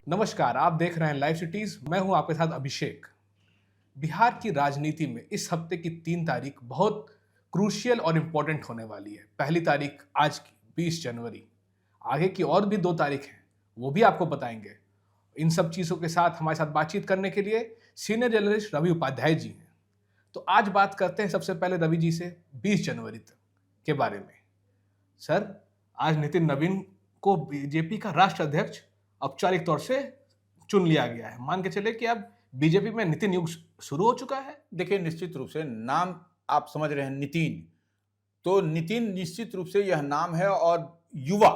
नमस्कार, आप देख रहे हैं लाइव सिटीज। मैं हूं आपके साथ अभिषेक। बिहार की राजनीति में इस हफ्ते की 3 तारीख बहुत क्रूशियल और इम्पोर्टेंट होने वाली है। पहली तारीख आज की 20 जनवरी, आगे की और भी 2 तारीख हैं, वो भी आपको बताएंगे। इन सब चीज़ों के साथ हमारे साथ बातचीत करने के लिए सीनियर जर्नलिस्ट रवि उपाध्याय जी हैं। तो आज बात करते हैं सबसे पहले रवि जी से 20 जनवरी तक के बारे में। सर, आज नितिन नवीन को बीजेपी का राष्ट्र अध्यक्ष औपचारिक तौर से चुन लिया गया है। मान के चले कि अब बीजेपी में नितिन युग शुरू हो चुका है। देखिए, निश्चित रूप से नाम आप समझ रहे हैं नितिन, तो नितिन निश्चित रूप से यह नाम है। और युवा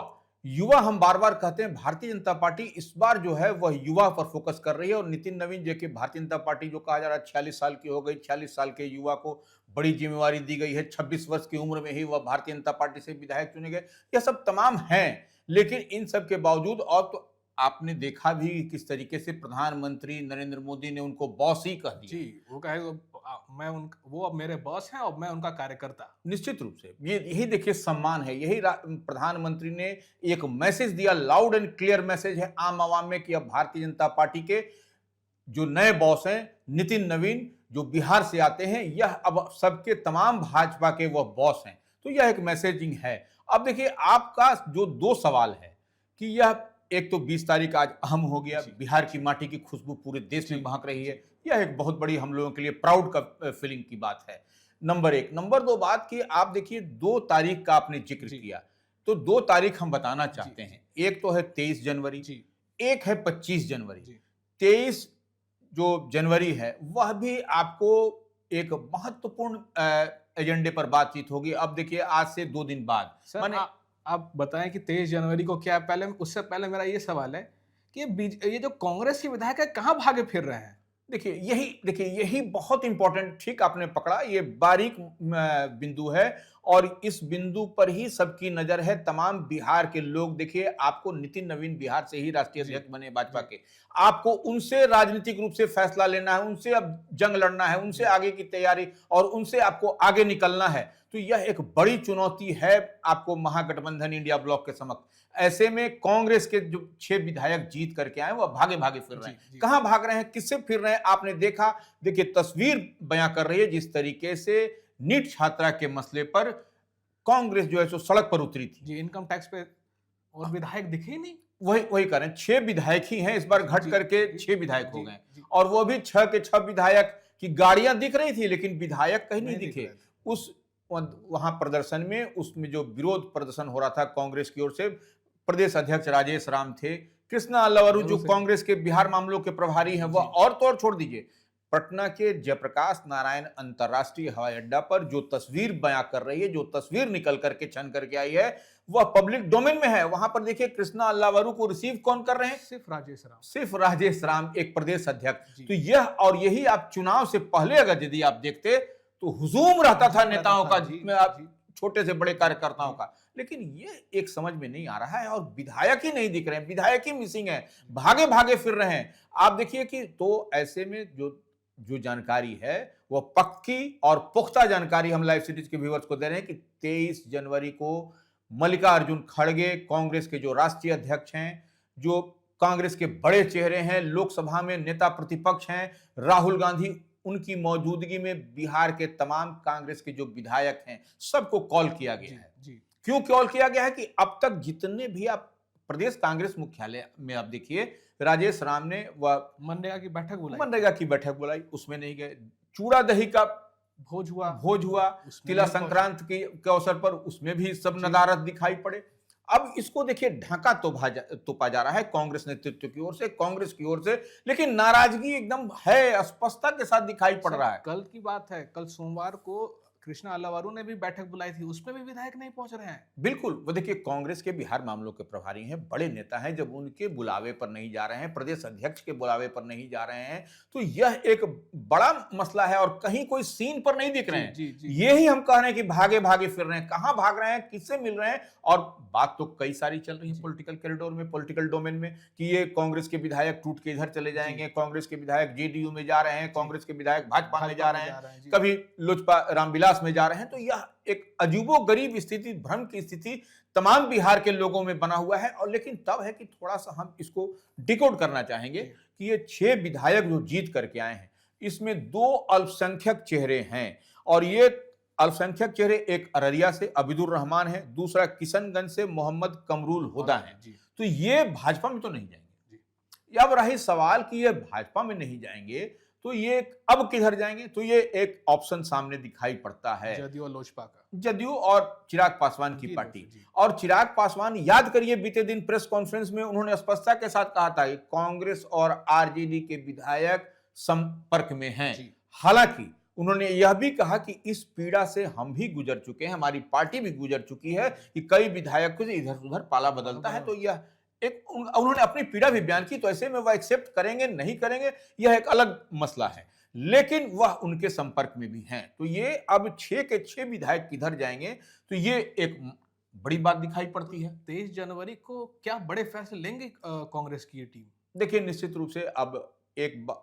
युवा हम बार बार कहते हैं, भारतीय जनता पार्टी इस बार जो है वह युवा पर फोकस कर रही है। और नितिन नवीन जो कि भारतीय जनता पार्टी जो कहा जा रहा है 46 साल की हो गई, 46 साल के युवा को बड़ी जिम्मेवारी दी गई है। 26 वर्ष की उम्र में ही वह भारतीय जनता पार्टी से विधायक चुने गए। यह सब तमाम हैं, लेकिन इन सब के बावजूद, और तो आपने देखा भी किस तरीके से प्रधानमंत्री नरेंद्र मोदी ने उनको बॉस ही कह दिया। जी, वो कहे वो अब मेरे बॉस हैं और मैं उनका कार्यकर्ता। निश्चित रूप से ये यही देखिए सम्मान है। यही प्रधानमंत्री ने एक मैसेज दिया, लाउड एंड क्लियर मैसेज है आम आवाम में कि अब भारतीय जनता पार्टी के जो नए बॉस हैं नितिन नवीन, जो बिहार से आते हैं, यह अब सबके तमाम भाजपा के वह बॉस हैं। तो यह एक मैसेजिंग है। अब देखिए, आपका जो 2 सवाल है कि यह एक तो 20 तारीख आज अहम हो गया, बिहार की माटी की खुशबू पूरे देश में महक रही है। यह एक बहुत बड़ी हम लोगों के लिए प्राउड का फीलिंग की बात है, नंबर 1। नंबर 2 बात कि आप देखिए 2 तारीख का आपने जिक्र किया, तो 2 तारीख हम बताना चाहते हैं। एक तो है 23 जनवरी, एक है 25 जनवरी। 23 जो जनवरी है वह भी आपको एक महत्वपूर्ण एजेंडे पर बातचीत होगी। अब देखिए, आज से 2 दिन बाद सर, आप बताएं कि 23 जनवरी को क्या, पहले उससे पहले मेरा ये सवाल है कि ये जो कांग्रेस के विधायक है कहां भागे फिर रहे हैं? देखिए यही बहुत इंपॉर्टेंट, ठीक आपने पकड़ा, ये बारीक बिंदु है। और इस बिंदु पर ही सबकी नजर है, तमाम बिहार के लोग। देखिए, आपको नितिन नवीन बिहार से ही राष्ट्रीय अध्यक्ष बने भाजपा के, आपको उनसे राजनीतिक रूप से फैसला लेना है, उनसे अब जंग लड़ना है, उनसे आगे की तैयारी, और उनसे आपको आगे निकलना है। तो यह एक बड़ी चुनौती है आपको महागठबंधन इंडिया ब्लॉक के समक्ष। ऐसे में कांग्रेस के जो 6 विधायक जीत करके आए वह भागे भागे फिर रहे हैं। कहां भाग रहे हैं, किससे फिर रहे हैं, आपने देखा। देखिए, तस्वीर बयां कर रही है जिस तरीके से नीट छात्रा के मसले पर कांग्रेस जो है सो सड़क पर उतरी थी। जी, इनकम टैक्स पे और विधायक दिखे ही नहीं। वही कह रहे हैं, 6 विधायक ही हैं, इस बार घट करके 6 विधायक हो गए। और वो भी 6 के 6 विधायक की गाड़ियां दिख रही थी, लेकिन विधायक कहीं नहीं दिखे। उस वहां प्रदर्शन में, उसमें जो विरोध प्रदर्शन हो रहा था कांग्रेस की ओर से, प्रदेश अध्यक्ष राजेश राम थे, कृष्णा अल्लावरू जो कांग्रेस के बिहार मामलों के प्रभारी हैं, वह, और तो और छोड़ दीजिए, पटना के जयप्रकाश नारायण अंतर्राष्ट्रीय हवाई अड्डा पर जो तस्वीर बयां कर रही है, जो तस्वीर निकल करके छन करके आई है, वह पब्लिक डोमेन में है। वहां पर देखिए, कृष्णा अल्लावरू को रिसीव कौन कर रहे हैं? सिर्फ राजेश राम, एक प्रदेश अध्यक्ष। तो यह, और यही आप चुनाव से पहले अगर यदि आप देखते तो हुजूम रहता था नेताओं का, छोटे से बड़े कार्यकर्ताओं का। लेकिन ये एक समझ में नहीं आ रहा है, और विधायक ही नहीं दिख रहे हैं, विधायक ही मिसिंग है, भागे भागे फिर रहे हैं। आप देखिए कि तो ऐसे में जो जानकारी है वह पक्की और पुख्ता जानकारी हम लाइव सिटीज के व्यूअर्स को दे रहे हैं कि 23 जनवरी को मल्लिकार्जुन खड़गे, कांग्रेस के जो राष्ट्रीय अध्यक्ष हैं, जो कांग्रेस के बड़े चेहरे हैं, लोकसभा में नेता प्रतिपक्ष हैं, राहुल गांधी, उनकी मौजूदगी में बिहार के तमाम कांग्रेस के जो विधायक हैं सबको कॉल किया गया है। क्यों कॉल किया गया है कि अब तक जितने भी आप प्रदेश कांग्रेस मुख्यालय में आप देखिए, राजेश राम ने वह मनरेगा की बैठक बुलाई, उसमें नहीं गए। चूड़ा दही का भोज हुआ तिला संक्रांत के अवसर पर, उसमें भी सब नदारत दिखाई पड़े। अब इसको देखिए, ढाका तोपा जा रहा है कांग्रेस नेतृत्व की ओर से, कांग्रेस की ओर से, लेकिन नाराजगी एकदम है, स्पष्टता के साथ दिखाई पड़ रहा है। कल की बात है, कल सोमवार को कृष्णा अल्लावरू ने भी बैठक बुलाई थी, उसमें भी विधायक नहीं पहुंच रहे हैं। बिल्कुल, वो देखिए, कांग्रेस के बिहार मामलों के प्रभारी हैं, बड़े नेता हैं, जब उनके बुलावे पर नहीं जा रहे हैं, प्रदेश अध्यक्ष के बुलावे पर नहीं जा रहे हैं, तो यह एक बड़ा मसला है। और कहीं कोई सीन पर नहीं दिख रहे हैं। यही हम कह रहे हैं कि भागे भागे फिर रहे हैं, कहां भाग रहे हैं, किससे मिल रहे हैं। और बात तो कई सारी चल रही है पॉलिटिकल कॉरिडोर में, पॉलिटिकल डोमेन में, कि ये कांग्रेस के विधायक टूट के इधर चले जाएंगे, कांग्रेस के विधायक जेडीयू में जा रहे हैं, कांग्रेस के विधायक भाजपा में जा रहे हैं, कभी लोजपा रामविलास उल्लास में जा रहे हैं। तो यह एक अजीबोगरीब स्थिति, भ्रम की स्थिति तमाम बिहार के लोगों में बना हुआ है। और लेकिन तब है कि थोड़ा सा हम इसको डिकोड करना चाहेंगे कि ये 6 विधायक जो जीत करके आए हैं, इसमें 2 अल्पसंख्यक चेहरे हैं। और ये अल्पसंख्यक चेहरे, एक अररिया से अबिदुर रहमान है, दूसरा किशनगंज से मोहम्मद कमरुल हुदा है। तो ये भाजपा में तो नहीं जाएंगे। अब रही सवाल कि ये भाजपा में नहीं जाएंगे तो ये अब किधर जाएंगे, तो ये एक ऑप्शन सामने दिखाई पड़ता है, जदयू और लोजपा का, जदयू और चिराग पासवान की पार्टी। और चिराग पासवान, याद करिए बीते दिन प्रेस कॉन्फ्रेंस में उन्होंने स्पष्टता के साथ कहा था कि कांग्रेस और आरजेडी के विधायक संपर्क में हैं। हालांकि उन्होंने यह भी कहा कि इस पीड़ा से हम भी गुजर चुके हैं, हमारी पार्टी भी गुजर चुकी है कि कई विधायकों से इधर उधर पाला बदलता है। तो यह एक, उन्होंने अपनी पीड़ा भी बयान की। तो ऐसे में वह एक्सेप्ट करेंगे नहीं करेंगे यह एक अलग मसला है, लेकिन वह उनके संपर्क में भी हैं। तो ये अब 6 के 6 विधायक किधर जाएंगे, तो ये एक बड़ी बात दिखाई पड़ती है। 23 जनवरी को क्या बड़े फैसले लेंगे कांग्रेस की ये टीम? देखिए, निश्चित रूप से अब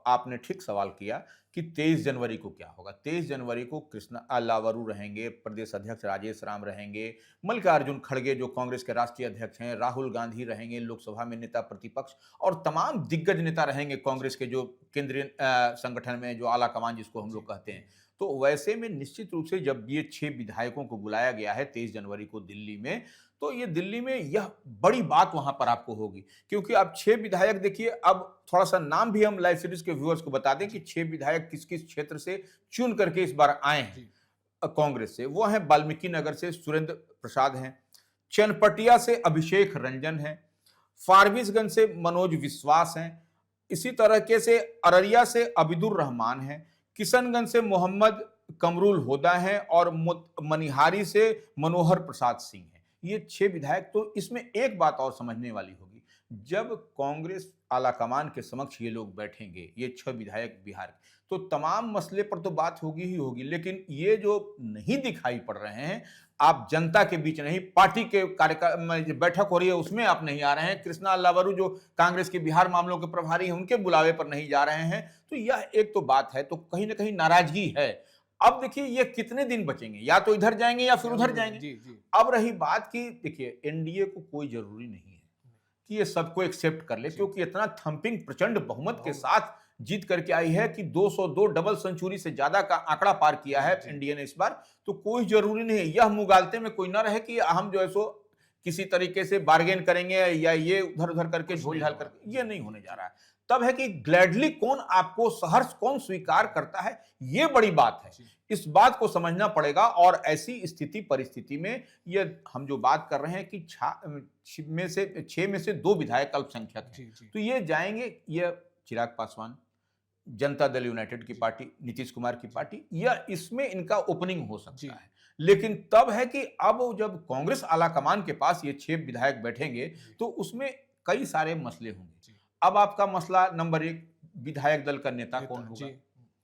आपने ठीक सवाल किया कि 23 जनवरी को क्या होगा। 23 जनवरी को कृष्णा लावरू रहेंगे, प्रदेश अध्यक्ष राजेश राम रहेंगे, मल्लिकार्जुन खड़गे जो कांग्रेस के राष्ट्रीय अध्यक्ष हैं, राहुल गांधी रहेंगे लोकसभा में नेता प्रतिपक्ष, और तमाम दिग्गज नेता रहेंगे कांग्रेस के जो केंद्रीय संगठन में जो आला कमान जिसको हम लोग कहते हैं। तो वैसे में निश्चित रूप से जब ये 6 विधायकों को बुलाया गया है 23 जनवरी को दिल्ली में, तो ये दिल्ली में यह बड़ी बात वहां पर आपको होगी, क्योंकि अब 6 विधायक, देखिए अब थोड़ा सा नाम भी हम लाइव सीरीज के व्यूअर्स को बता दें कि 6 विधायक किस किस क्षेत्र से चुन करके इस बार आए हैं कांग्रेस से। वो हैं वाल्मीकि नगर से सुरेंद्र प्रसाद हैं, चनपटिया से अभिषेक रंजन है, फारबिसगंज से मनोज विश्वास हैं, इसी तरीके से अररिया से अबिदुर रहमान है, किशनगंज से मोहम्मद कमरुल हुदा है और मनिहारी से मनोहर प्रसाद सिंह है। ये 6 विधायक। तो इसमें एक बात और समझने वाली होगी, जब कांग्रेस आलाकमान के समक्ष ये लोग बैठेंगे, ये 6 विधायक बिहार के, तो तमाम मसले पर तो बात होगी ही होगी, लेकिन ये जो नहीं दिखाई पड़ रहे हैं, आप जनता के बीच नहीं, पार्टी के कार्यक्रम में बैठक हो रही है उसमें आप नहीं आ रहे हैं, कृष्णा लावरू जो कांग्रेस के बिहार मामलों के प्रभारी हैं उनके बुलावे पर नहीं जा रहे हैं, तो यह एक तो बात है। तो कहीं ना कहीं नाराजगी है। अब देखिए ये कितने दिन बचेंगे, या तो इधर जाएंगे या फिर उधर जाएंगे। अब रही बात की, देखिए एनडीए को कोई जरूरी नहीं है कि ये सबको एक्सेप्ट कर ले, क्योंकि इतना थंपिंग प्रचंड बहुमत के साथ जीत करके आई है कि 202 डबल सेंचुरी से ज्यादा का आंकड़ा पार किया है एनडीए ने इस बार। तो कोई जरूरी नहीं है, यह मुगालते में कोई ना रहे कि हम जो है सो किसी तरीके से बार्गेन करेंगे या ये उधर उधर करके झोल झाल करके, ये नहीं होने जा रहा है। तब है कि ग्लैडली कौन आपको सहर्ष कौन स्वीकार करता है, ये बड़ी बात है। इस बात को समझना पड़ेगा। और ऐसी स्थिति परिस्थिति में ये हम जो बात कर रहे हैं कि 6 में से 2 विधायक अल्पसंख्यक हैं, तो ये जाएंगे, ये चिराग पासवान, जनता दल यूनाइटेड की पार्टी, नीतीश कुमार की पार्टी, या इसमें इनका ओपनिंग हो सकता है। लेकिन तब है कि अब जब कांग्रेस आलाकमान के पास ये 6 विधायक बैठेंगे तो उसमें कई सारे मसले होंगे। अब आपका मसला नंबर 1, विधायक दल का नेता कौन होगा,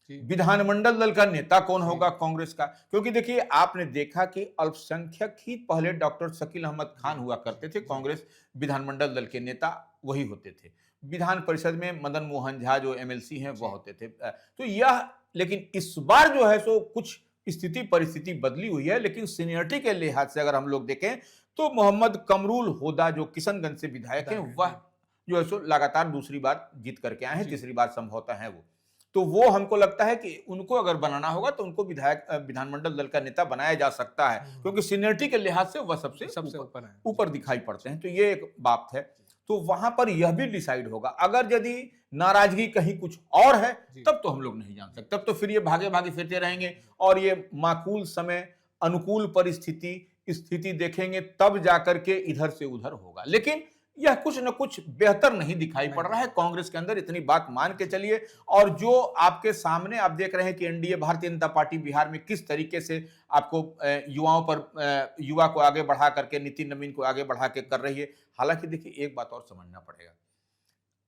विधानमंडल दल का नेता कौन होगा कांग्रेस का। क्योंकि देखिए आपने देखा कि अल्पसंख्यक ही पहले डॉक्टर शकील अहमद खान हुआ करते थे, कांग्रेस विधानमंडल दल के नेता वही होते थे। विधान परिषद में मदन मोहन झा जो एमएलसी हैं वह होते थे। तो यह, लेकिन इस बार जो है सो कुछ स्थिति परिस्थिति बदली हुई है। लेकिन सीनियरिटी के लिहाज से अगर हम लोग देखें तो मोहम्मद कमरुल हुदा जो किशनगंज से विधायक हैं, वह जो है सो लगातार दूसरी बार जीत करके आए हैं, तीसरी बार संभवतः है वो। तो वो हमको लगता है कि उनको अगर बनाना होगा तो उनको विधानमंडल दल का नेता बनाया जा सकता है, क्योंकि सीनियरिटी के लिहाज से वह सबसे ऊपर दिखाई पड़ते हैं। तो ये एक बात है। तो वहां पर यह भी डिसाइड होगा। अगर यदि नाराजगी कहीं कुछ और है तब तो हम लोग नहीं जान सकते, तब तो फिर ये भागे भागे फिरते रहेंगे और ये माकूल समय, अनुकूल स्थिति देखेंगे, तब जाकर के इधर से उधर होगा। लेकिन यह कुछ न कुछ बेहतर नहीं दिखाई पड़ रहा है कांग्रेस के अंदर, इतनी बात मान के चलिए। और जो आपके सामने आप देख रहे हैं कि एनडीए भारतीय जनता पार्टी बिहार में किस तरीके से आपको युवा को आगे बढ़ा करके, नितिन नवीन को आगे बढ़ा के कर रही है। हालांकि देखिए एक बात और समझना पड़ेगा,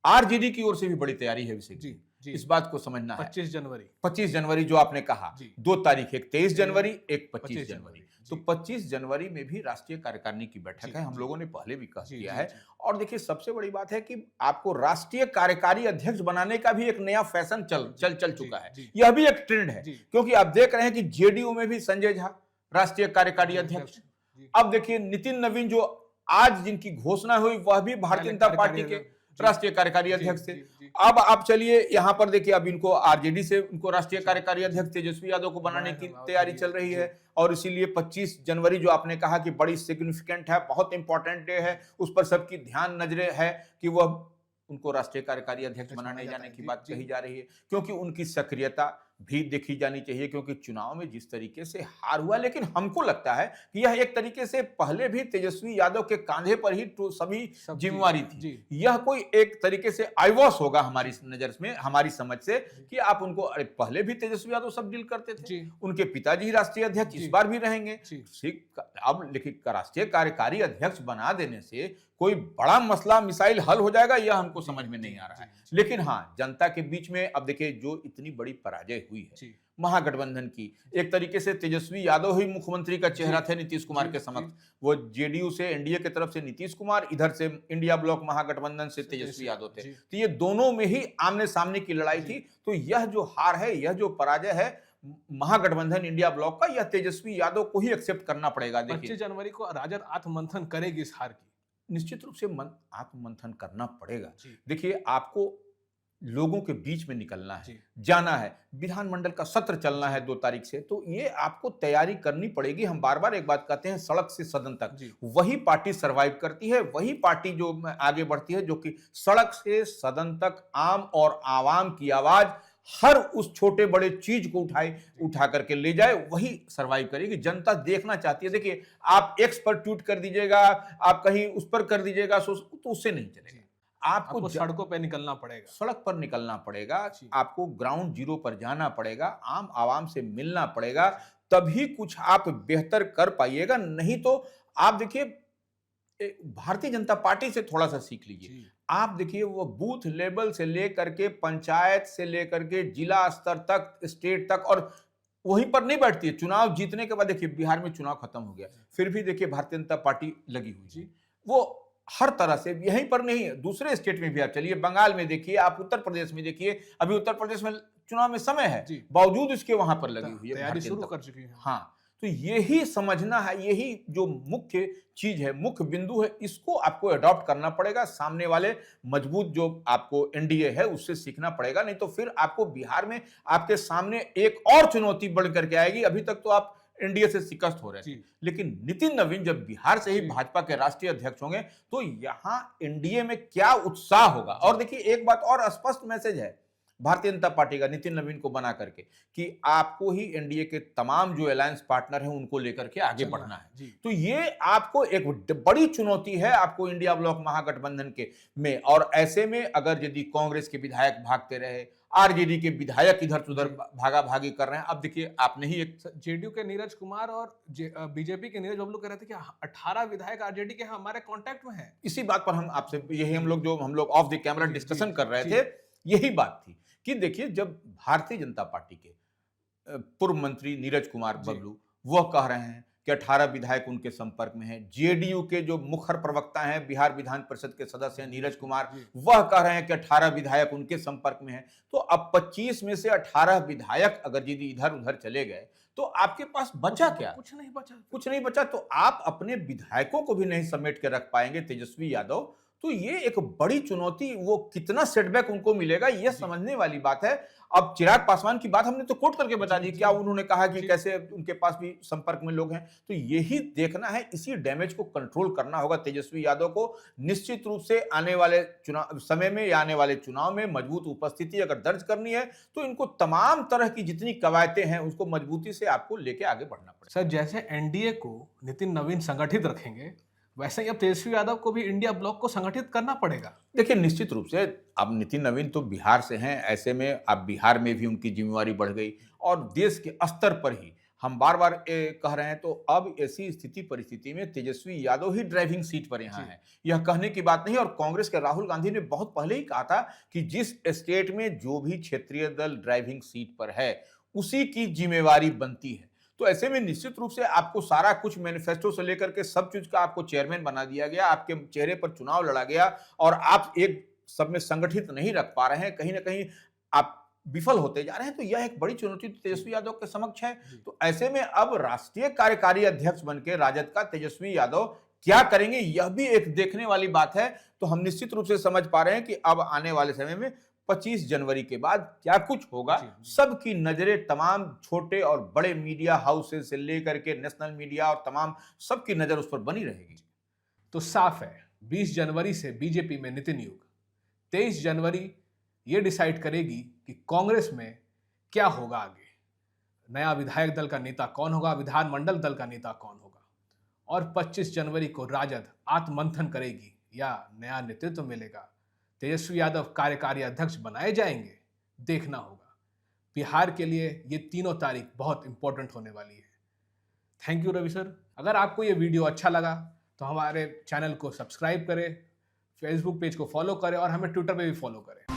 आरजेडी की ओर से भी बड़ी तैयारी है विषय जी। जी। इस बात को समझना है। 25 जनवरी 25 जनवरी जो आपने कहा, जी। 2 तारीख, एक 23 जनवरी, एक 25 25 जनवरी। जी। तो 25 जनवरी में भी राष्ट्रीय कार्यकारिणी की बैठक जी, है, हम जी। लोगों ने पहले भी कह जी, दिया जी, है। जी। और देखिए सबसे बड़ी बात है कि आपको राष्ट्रीय कार्यकारी अध्यक्ष बनाने का भी एक नया फैशन चल चुका है, जी। यह भी एक ट्रेंड है। जी। क्योंकि आप देख रहे हैं कि जेडीयू में भी संजय झा राष्ट्रीय कार्यकारी अध्यक्ष। जी। अब देखिए नितिन नवीन जो आज जिनकी घोषणा हुई वह भी भारतीय जनता पार्टी के राष्ट्रीय कार्यकारी अध्यक्ष थे। अब आप चलिए यहाँ पर देखिए, अब इनको आरजेडी से उनको राष्ट्रीय कार्यकारी अध्यक्ष तेजस्वी यादव को बनाने की तैयारी चल रही है। और इसीलिए 25 जनवरी जो आपने कहा कि बड़ी सिग्निफिकेंट है, बहुत इंपॉर्टेंट डे है, उस पर सबकी ध्यान नजरें है कि वह उनको राष्ट्रीय कार्यकारी अध्यक्ष बनाने जाने की बात कही जा रही है। क्योंकि उनकी सक्रियता भी देखी जानी चाहिए, क्योंकि चुनाव में जिस तरीके से हार हुआ, लेकिन हमको लगता है कि यह एक तरीके से पहले भी तेजस्वी यादव के कांधे पर ही तो सभी जिम्मेवारी थी। यह कोई एक तरीके से आईवॉश होगा हमारी नजर में, हमारी समझ से, कि आप उनको, अरे पहले भी तेजस्वी यादव सब डील करते थे, उनके पिताजी राष्ट्रीय अध्यक्ष इस बार भी रहेंगे। अब लेकिन राष्ट्रीय कार्यकारी अध्यक्ष बना देने से कोई बड़ा मसला मिसाइल हल हो जाएगा, यह हमको समझ में नहीं आ रहा है। लेकिन हाँ, जनता के बीच में अब देखिए जो इतनी बड़ी पराजय हुई है महागठबंधन की, एक तरीके से तेजस्वी यादव ही मुख्यमंत्री का चेहरा थे नीतीश कुमार के समक्ष। वो जेडीयू से, एनडीए की तरफ से नीतीश कुमार, इधर से इंडिया ब्लॉक महागठबंधन से तेजस्वी यादव थे। तो ये दोनों में ही आमने सामने की लड़ाई थी। तो यह जो हार है, यह जो पराजय है महागठबंधन इंडिया ब्लॉक का, यह तेजस्वी यादव को ही एक्सेप्ट करना पड़ेगा। 25 जनवरी को राजद आत्ममंथन करेगी इस हार की, निश्चित रूप से आत्ममंथन करना पड़ेगा। देखिए आपको लोगों के बीच में निकलना है, जाना है, विधानमंडल का सत्र चलना है 2 तारीख से, तो ये आपको तैयारी करनी पड़ेगी। हम बार बार एक बात कहते हैं, सड़क से सदन तक वही पार्टी सरवाइव करती है, वही पार्टी जो आगे बढ़ती है, जो कि सड़क से सदन तक आम और आवाम की आवाज, हर उस छोटे बड़े चीज को उठा करके ले जाए, वही सरवाइव करेगी। जनता देखना चाहती है। देखिए आप एक्स पर ट्वीट कर दीजिएगा, आप कहीं उस पर कर दीजिएगा, तो उससे नहीं चलेगा। आपको सड़कों पे निकलना पड़ेगा, सड़क पर निकलना पड़ेगा, आपको ग्राउंड जीरो पर जाना पड़ेगा, आम आवाम से मिलना पड़ेगा, तभी कुछ आप बेहतर कर पाइएगा। नहीं तो आप देखिए, भारतीय जनता पार्टी से थोड़ा सा सीख लीजिए। आप देखिए वो बूथ लेवल से लेकर के, पंचायत से लेकर के, जिला स्तर तक, स्टेट तक, और वहीं पर नहीं बैठती है। चुनाव जीतने के बाद देखिए बिहार में चुनाव खत्म हो गया, फिर भी देखिए भारतीय जनता पार्टी लगी हुई, वो हर तरह से, यहीं पर नहीं, दूसरे स्टेट में भी आप चलिए, बंगाल में देखिए, आप उत्तर प्रदेश में देखिए, अभी उत्तर प्रदेश में चुनाव में समय है, बावजूद इसके वहां पर लगी हुई है, तैयारी शुरू कर चुकी है। हाँ, तो यही समझना है, यही जो मुख्य चीज है, मुख्य बिंदु है, इसको आपको अडॉप्ट करना पड़ेगा। सामने वाले मजबूत जो आपको एनडीए है उससे सीखना पड़ेगा, नहीं तो फिर आपको बिहार में आपके सामने एक और चुनौती बढ़ करके आएगी। अभी तक तो आप एनडीए से शिकस्त हो रहे थे, लेकिन नितिन नवीन जब बिहार से ही भाजपा के राष्ट्रीय अध्यक्ष होंगे, तो यहां एनडीए में क्या उत्साह होगा। और देखिए एक बात और स्पष्ट मैसेज है भारतीय जनता पार्टी का नितिन नवीन को बना करके, कि आपको ही एनडीए के तमाम जो अलायंस पार्टनर हैं उनको लेकर के आगे बढ़ना है। तो ये आपको एक बड़ी चुनौती है, आपको इंडिया ब्लॉक महागठबंधन के में। और ऐसे में अगर यदि कांग्रेस के विधायक भागते रहे, आरजेडी के विधायक इधर उधर भागा भागी कर रहे हैं, अब देखिए आपने ही एक जेडीयू के नीरज कुमार और बीजेपी के नीरज बबलू कह रहे थे कि 18 विधायक आरजेडी के हमारे कांटेक्ट में हैं। इसी बात पर हम आपसे, यही हम लोग ऑफ द कैमरा डिस्कशन कर रहे थे, यही बात थी कि देखिए जब भारतीय जनता पार्टी के पूर्व मंत्री नीरज कुमार बबलू वह कह रहे हैं कि 18 विधायक उनके संपर्क में हैं, जेडीयू के जो मुखर प्रवक्ता हैं, बिहार विधान परिषद के सदस्य हैं नीरज कुमार, वह कह रहे हैं कि 18 विधायक उनके संपर्क में हैं, तो अब 25 में से 18 विधायक अगर यदि इधर उधर चले गए तो आपके पास बचा क्या? कुछ नहीं बचा, कुछ नहीं बचा। तो आप अपने विधायकों को भी नहीं समेट के रख पाएंगे तेजस्वी यादव, तो ये एक बड़ी चुनौती, वो कितना सेटबैक उनको मिलेगा यह समझने वाली बात है। अब चिराग पासवान की बात हमने तो कोट करके बता दी, क्या उन्होंने कहा कि कैसे उनके पास भी संपर्क में लोग हैं, तो यही देखना है, इसी डैमेज को कंट्रोल करना होगा तेजस्वी यादव को। निश्चित रूप से आने वाले चुनाव समय में या आने वाले चुनाव में मजबूत उपस्थिति अगर दर्ज करनी है, तो इनको तमाम तरह की जितनी कवायतें हैं उसको मजबूती से आपको लेके आगे बढ़ना पड़ेगा। सर, जैसे एनडीए को नितिन नवीन संगठित रखेंगे, वैसे ही अब तेजस्वी यादव को भी इंडिया ब्लॉक को संगठित करना पड़ेगा। देखिए निश्चित रूप से अब नितिन नवीन तो बिहार से हैं, ऐसे में अब बिहार में भी उनकी जिम्मेवारी बढ़ गई, और देश के स्तर पर ही हम बार बार कह रहे हैं, तो अब ऐसी स्थिति परिस्थिति में तेजस्वी यादव ही ड्राइविंग सीट पर यहाँ जी। है, यह कहने की बात नहीं। और कांग्रेस के राहुल गांधी ने बहुत पहले ही कहा था कि जिस स्टेट में जो भी क्षेत्रीय दल ड्राइविंग सीट पर है उसी की जिम्मेवारी बनती है। तो ऐसे में निश्चित रूप से आपको सारा कुछ मैनिफेस्टो से लेकर के सब चीज का आपको चेयरमैन बना दिया गया, आपके चेहरे पर चुनाव लड़ा गया और आप एक सब में संगठित नहीं रख पा रहे हैं, कहीं ना कहीं आप विफल होते जा रहे हैं। तो यह एक बड़ी चुनौती तेजस्वी यादव के समक्ष है। तो ऐसे में अब राष्ट्रीय कार्यकारी अध्यक्ष बनकर राजद का तेजस्वी यादव क्या करेंगे, यह भी एक देखने वाली बात है। तो हम निश्चित रूप से समझ पा रहे हैं कि अब आने वाले समय में 25 जनवरी के बाद क्या कुछ होगा। सबकी नजरें तमाम छोटे और बड़े मीडिया हाउसेस से लेकर के नेशनल मीडिया और तमाम सबकी नजर उस पर बनी रहेगी। तो साफ है 20 जनवरी से बीजेपी में नितिन युग, 23 जनवरी ये डिसाइड करेगी कि कांग्रेस में क्या होगा आगे, नया विधायक दल का नेता कौन होगा, विधानमंडल दल का नेता कौन होगा। और 25 जनवरी को राजद आत्ममंथन करेगी या नया नेतृत्व मिलेगा, तेजस्वी यादव कार्यकारी अध्यक्ष बनाए जाएंगे, देखना होगा। बिहार के लिए ये तीनों तारीख बहुत इंपॉर्टेंट होने वाली है। Thank you Ravi sir. अगर आपको ये वीडियो अच्छा लगा तो हमारे चैनल को सब्सक्राइब करें, फेसबुक पेज को फॉलो करें और हमें ट्विटर पे भी फॉलो करें।